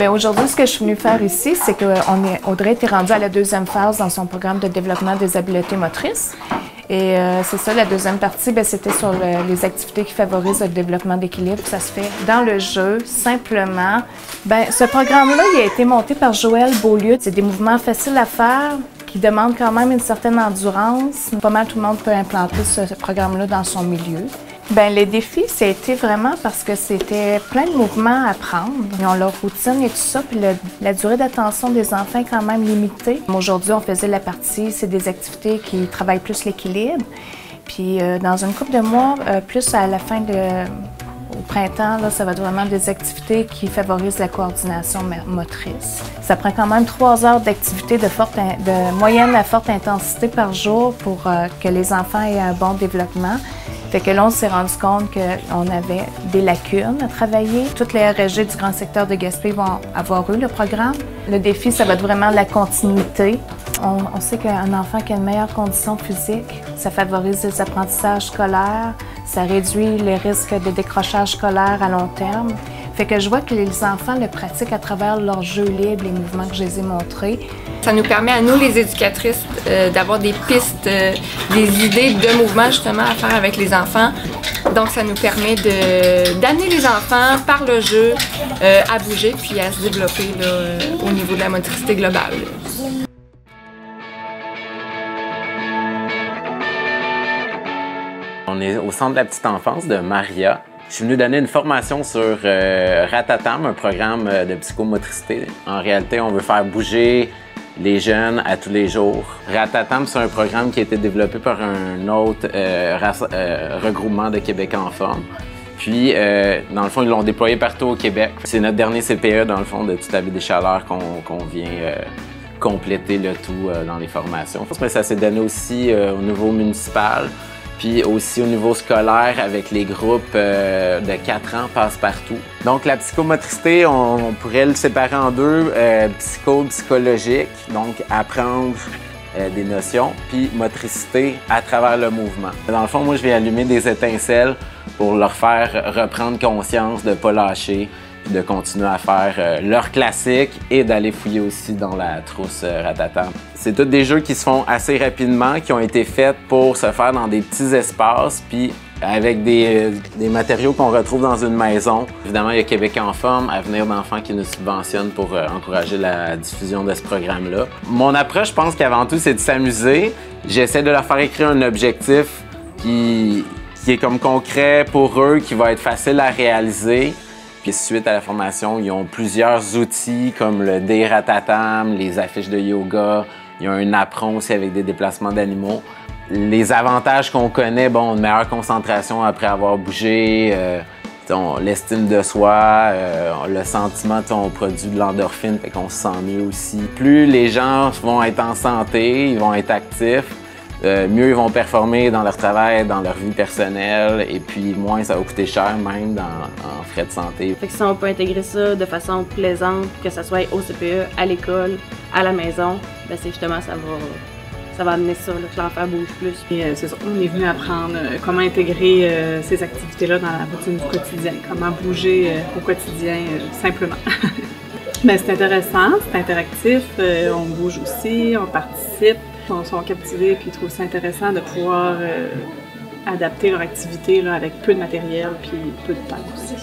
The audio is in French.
Bien, aujourd'hui, ce que je suis venue faire ici, c'est qu'Audrey était rendue à la deuxième phase dans son programme de développement des habiletés motrices. Et c'est ça, la deuxième partie, c'était sur les activités qui favorisent le développement d'équilibre. Ça se fait dans le jeu, simplement. Ce programme-là, il a été monté par Joël Beaulieu. C'est des mouvements faciles à faire qui demandent quand même une certaine endurance. Pas mal tout le monde peut implanter ce programme-là dans son milieu. Les défis, ça a été vraiment parce que c'était plein de mouvements à prendre. Ils ont leur routine et tout ça, puis la durée d'attention des enfants est quand même limitée. Aujourd'hui, on faisait la partie, c'est des activités qui travaillent plus l'équilibre. Puis dans une couple de mois, plus à la fin au printemps, là, ça va être vraiment des activités qui favorisent la coordination motrice. Ça prend quand même 3 heures d'activité de moyenne à forte intensité par jour pour que les enfants aient un bon développement. Fait que là, on s'est rendu compte qu'on avait des lacunes à travailler. Toutes les RSG du grand secteur de Gaspé vont avoir eu le programme. Le défi, ça va être vraiment la continuité. On sait qu'un enfant qui a une meilleure condition physique, ça favorise les apprentissages scolaires, ça réduit les risques de décrochage scolaire à long terme. Fait que je vois que les enfants le pratiquent à travers leurs jeux libres, les mouvements que je les ai montrés. Ça nous permet à nous, les éducatrices, d'avoir des pistes, des idées de mouvements justement à faire avec les enfants. Donc ça nous permet d'amener les enfants par le jeu à bouger puis à se développer là, au niveau de la motricité globale. On est au centre de la petite enfance de Maria. Je suis venu donner une formation sur Ratatam, un programme de psychomotricité. En réalité, on veut faire bouger les jeunes à tous les jours. Ratatam, c'est un programme qui a été développé par un autre regroupement de Québec en forme. Puis, dans le fond, ils l'ont déployé partout au Québec. C'est notre dernier CPE, dans le fond, de toute la vie des chaleurs qu'on vient compléter le tout dans les formations. Mais ça s'est donné aussi au niveau municipal. Puis aussi au niveau scolaire avec les groupes de 4 ans passe-partout. Donc la psychomotricité, on pourrait le séparer en deux, psychologique, donc apprendre des notions, puis motricité à travers le mouvement. Dans le fond, moi je vais allumer des étincelles pour leur faire reprendre conscience de ne pas lâcher, puis de continuer à faire leur classique et d'aller fouiller aussi dans la trousse Ratatam. C'est tous des jeux qui se font assez rapidement, qui ont été faits pour se faire dans des petits espaces, puis avec des matériaux qu'on retrouve dans une maison. Évidemment, il y a Québec en forme, Avenir d'enfants qui nous subventionne pour encourager la diffusion de ce programme-là. Mon approche, je pense qu'avant tout, c'est de s'amuser. J'essaie de leur faire écrire un objectif qui est comme concret pour eux, qui va être facile à réaliser. Puis suite à la formation, ils ont plusieurs outils comme le D-Ratatam, les affiches de yoga. Il y a un apron aussi avec des déplacements d'animaux. Les avantages qu'on connaît, une meilleure concentration après avoir bougé, l'estime de soi, le sentiment, on produit de l'endorphine, fait qu'on se sent mieux aussi. Plus les gens vont être en santé, ils vont être actifs, mieux ils vont performer dans leur travail, dans leur vie personnelle, et puis moins ça va coûter cher, même en frais de santé. Fait que si on peut intégrer ça de façon plaisante, que ce soit au CPE, à l'école, à la maison, c'est justement ça va amener ça, là, que l'enfant bouge plus. C'est ça, on est venu apprendre comment intégrer ces activités-là dans la routine du quotidien, comment bouger au quotidien simplement. C'est intéressant, c'est interactif, on bouge aussi, on participe. Ils sont captivés et ils trouvent ça intéressant de pouvoir adapter leur activité là, avec peu de matériel puis peu de temps aussi.